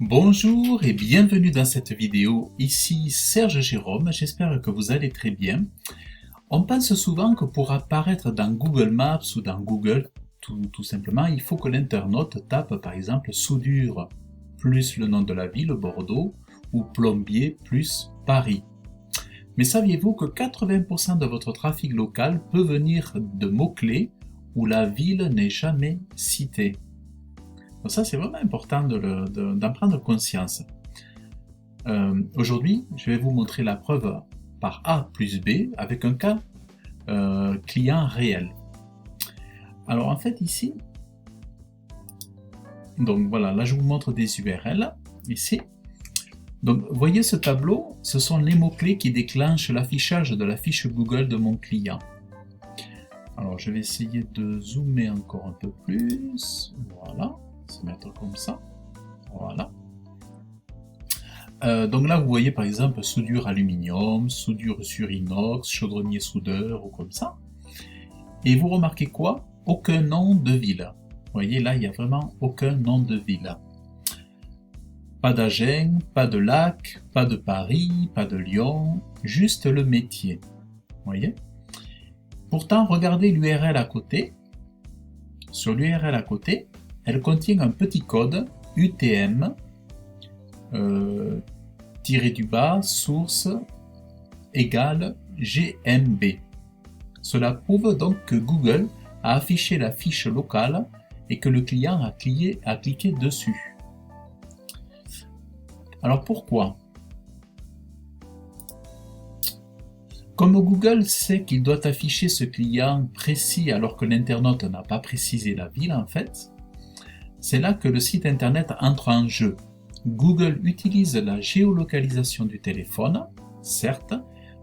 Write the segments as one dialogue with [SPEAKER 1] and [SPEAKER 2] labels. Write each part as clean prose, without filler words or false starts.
[SPEAKER 1] Bonjour et bienvenue dans cette vidéo. Ici Serge Jérôme, j'espère que vous allez très bien. On pense souvent que pour apparaître dans Google Maps ou dans Google, tout simplement, il faut que l'internaute tape par exemple soudure plus le nom de la ville, Bordeaux, ou plombier plus Paris. Mais saviez-vous que 80% de votre trafic local peut venir de mots-clés où la ville n'est jamais citée? Donc ça, c'est vraiment important d'en prendre conscience. Aujourd'hui, je vais vous montrer la preuve par A plus B avec un cas client réel. Alors en fait ici, donc voilà, là je vous montre des URL ici. Donc voyez ce tableau, ce sont les mots-clés qui déclenchent l'affichage de la fiche Google de mon client. Alors je vais essayer de zoomer encore un peu plus, voilà, se mettre comme ça, voilà. Donc là, vous voyez par exemple soudure aluminium, soudure sur inox, chaudronnier soudeur ou comme ça. Et vous remarquez quoi? Aucun nom de ville. Vous voyez là, il n'y a vraiment aucun nom de ville. Pas d'Agen, pas de lac, pas de Paris, pas de Lyon, juste le métier. Vous voyez? Pourtant, regardez l'URL à côté. Sur l'URL à côté, elle contient un petit code UTM tiré du bas, source égale GMB. Cela prouve donc que Google a affiché la fiche locale et que le client a cliqué dessus. Alors pourquoi? Comme Google sait qu'il doit afficher ce client précis alors que l'internaute n'a pas précisé la ville en fait, c'est là que le site internet entre en jeu. Google utilise la géolocalisation du téléphone, certes,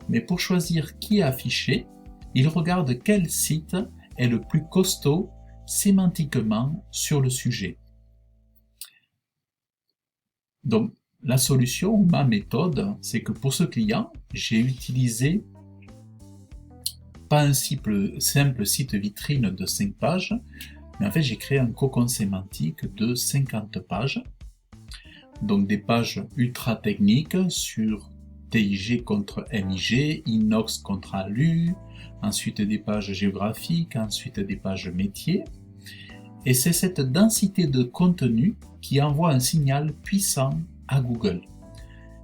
[SPEAKER 1] mais pour choisir qui afficher, il regarde quel site est le plus costaud sémantiquement sur le sujet. Donc, la solution, ou ma méthode, c'est que pour ce client, j'ai utilisé pas un simple site vitrine de 5 pages, mais en fait j'ai créé un cocon sémantique de 50 pages. Donc des pages ultra techniques sur TIG contre MIG, inox contre alu, ensuite des pages géographiques, ensuite des pages métiers. Et c'est cette densité de contenu qui envoie un signal puissant à Google.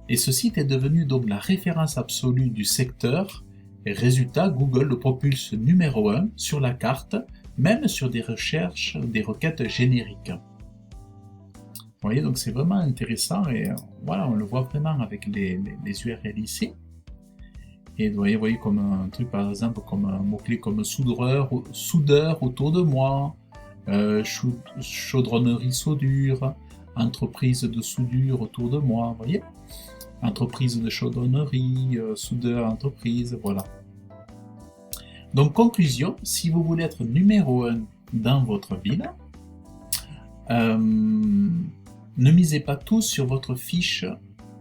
[SPEAKER 1] Et ce site est devenu donc la référence absolue du secteur. Et résultat, Google le propulse numéro 1 sur la carte, même sur des recherches, des requêtes génériques. Vous voyez, donc c'est vraiment intéressant et voilà, on le voit vraiment avec les URL ici. Et vous voyez comme un truc par exemple, comme un mot-clé comme soudeur autour de moi, chaudronnerie soudure, entreprise de soudure autour de moi, vous voyez, entreprise de chaudronnerie, soudeur entreprise, voilà. Donc conclusion, si vous voulez être numéro 1 dans votre ville, ne misez pas tout sur votre fiche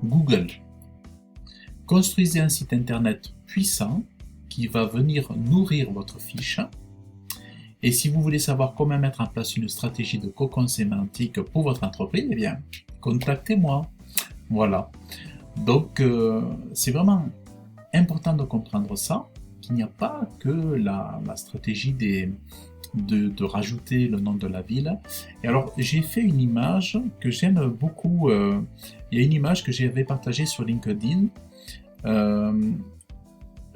[SPEAKER 1] Google. Construisez un site internet puissant qui va venir nourrir votre fiche. Et si vous voulez savoir comment mettre en place une stratégie de cocon sémantique pour votre entreprise, eh bien, contactez-moi. Voilà. Donc, c'est vraiment important de comprendre ça, qu'il n'y a pas que la stratégie de rajouter le nom de la ville. Et alors, j'ai fait une image que j'aime beaucoup. Il y a une image que j'avais partagée sur LinkedIn. Je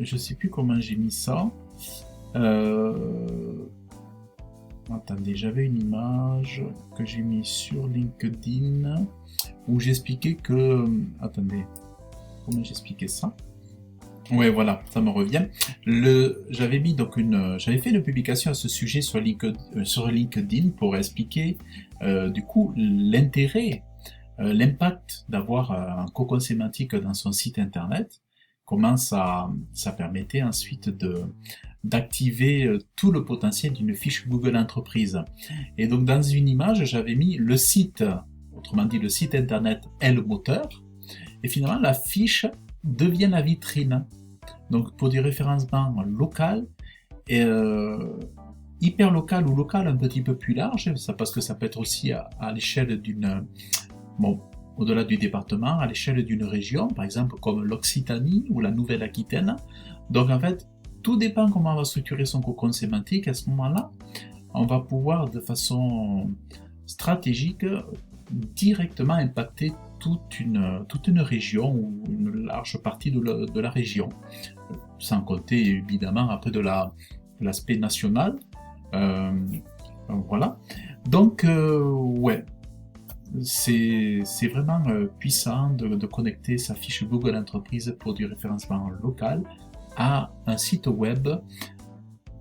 [SPEAKER 1] ne sais plus comment j'ai mis ça. Attendez, j'avais une image que j'ai mis sur LinkedIn où j'expliquais que... Attendez, comment j'expliquais ça? Ouais, voilà, ça me revient. J'avais mis donc j'avais fait une publication à ce sujet sur LinkedIn pour expliquer du coup l'intérêt, l'impact d'avoir un cocon sémantique dans son site internet. Comment ça permettait ensuite d'activer tout le potentiel d'une fiche Google Entreprise. Et donc dans une image, j'avais mis le site, autrement dit le site internet est le moteur, et finalement la fiche devient la vitrine. Donc pour du référencement local, et hyper local ou local un petit peu plus large, ça, parce que ça peut être aussi à l'échelle d'une... Bon, au-delà du département, à l'échelle d'une région, par exemple comme l'Occitanie ou la Nouvelle-Aquitaine. Donc en fait, tout dépend comment on va structurer son cocon sémantique. À ce moment-là, on va pouvoir de façon stratégique directement impacter toute une région ou une large partie de la région, sans compter évidemment après de l'aspect national. Voilà. Donc, ouais, c'est vraiment puissant de connecter sa fiche Google Entreprise pour du référencement local à un site web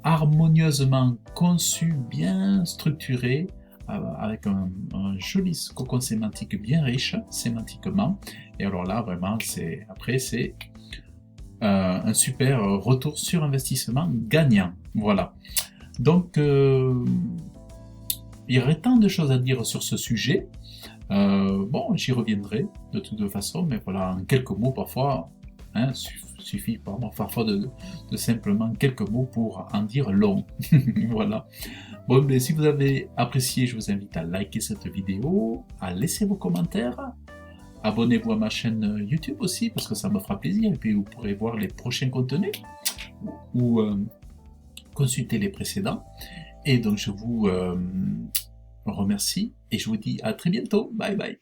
[SPEAKER 1] harmonieusement conçu, bien structuré, avec un joli cocon sémantique bien riche sémantiquement. Et alors là, vraiment, c'est un super retour sur investissement gagnant. Voilà. Donc, il y aurait tant de choses à dire sur ce sujet. Bon, j'y reviendrai de toute façon, mais voilà, en quelques mots parfois, hein, suffit parfois de simplement quelques mots pour en dire long. Voilà. Bon, mais si vous avez apprécié, je vous invite à liker cette vidéo, à laisser vos commentaires, abonnez-vous à ma chaîne YouTube aussi, parce que ça me fera plaisir, et puis vous pourrez voir les prochains contenus, ou consulter les précédents. Et donc je vous remercie, et je vous dis à très bientôt. Bye bye.